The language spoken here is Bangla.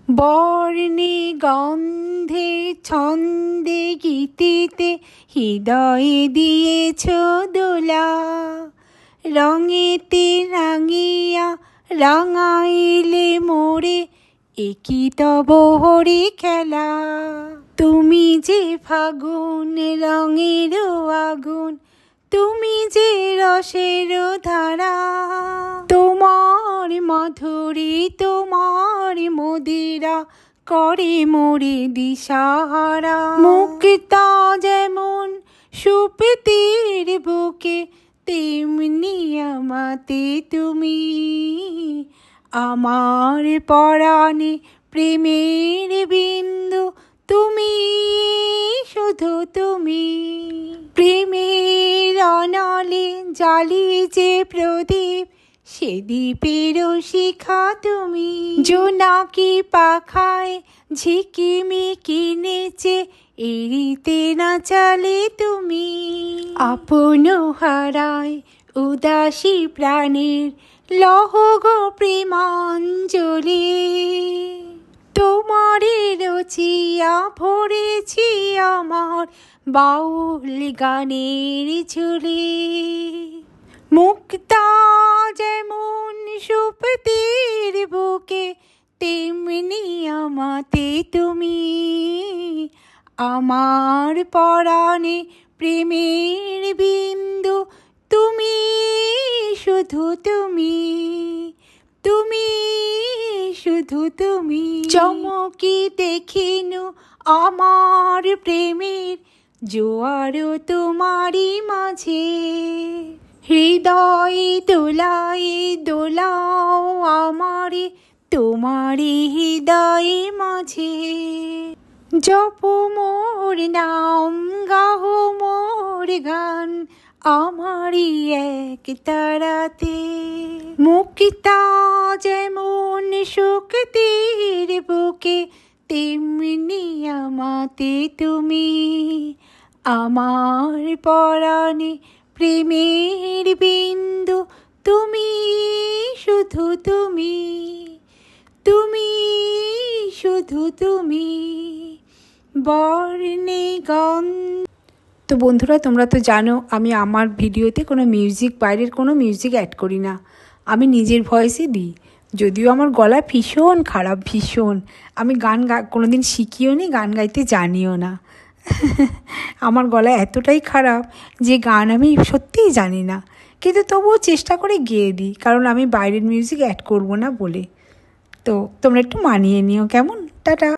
বর্ণে গন্ধে ছন্দে গীতিতে হৃদয়ে দিয়েছ দোলা, রঙেতে রাঙিয়া রাঙাইলে মোরে একই তব হরি খেলা। তুমি যে ফাগুন রঙের আগুন, তুমি যে রসের ধারা, তোমার মাধুরী তোমার মদিরা করে মোরে দিশাহারা। মুক্তা যেমন সুপ্তির বুকে, তেমনি আমাতে তুমি, আমার পরাণে প্রেমের বিন্দু তুমি, শুধু তুমি। প্রেমের অনলে জ্বালি যে প্রদীপ, সে দ্বীপের শিখা তুমি। জোনাকি পাখায় ঝিকিমিকি নেচে এড়িতে না চালে তুমি। আপন হারায় উদাসী প্রাণের লহগ প্রেমাঞ্জলি, তোমারে রচিয়া ভরেছি আমার বাউল গানের ঝুলি। মুক্তা যেমন সুপ্তির বুকে, তেমনি আমাতে তুমি, আমার পরাণে প্রেমের বিন্দু তুমি, শুধু তুমি, তুমি শুধু তুমি। চমকি দেখিনু আমার প্রেমের জোয়ার তোমারই মাঝে, হৃদয় দোলায় দোলাও আমারে তোমারই হৃদয়ে মাঝে। জপ মোর নাম গাহো মোর গান, আমারই এক তারাতে। মুক্তা যেমন শক্তির বুকে, তেমনি আমাতে তুমি, আমার পরাণে প্রেমের বিন্দু তুমি, শুধু তুমি, তুমি শুধু তুমি। বর্ণে গন্ধ। তো বন্ধুরা, তোমরা তো জানো আমি আমার ভিডিওতে কোনো মিউজিক, বাইরের কোনো মিউজিক অ্যাড করি না, আমি নিজের ভয়েসে দিই। যদিও আমার গলা ভীষণ খারাপ, ভীষণ। আমি গান কোনো দিন শিখিও নি, গান গাইতে জানিও না। আমার গলা এতটাই খারাপ যে গান আমি সত্যিই জানি না, কিন্তু তবুও চেষ্টা করে গেয়ে দিই, কারণ আমি বাইরের মিউজিক অ্যাড করব না বলে। তো তোমরা একটু মানিয়ে নিও, কেমন? টাটা।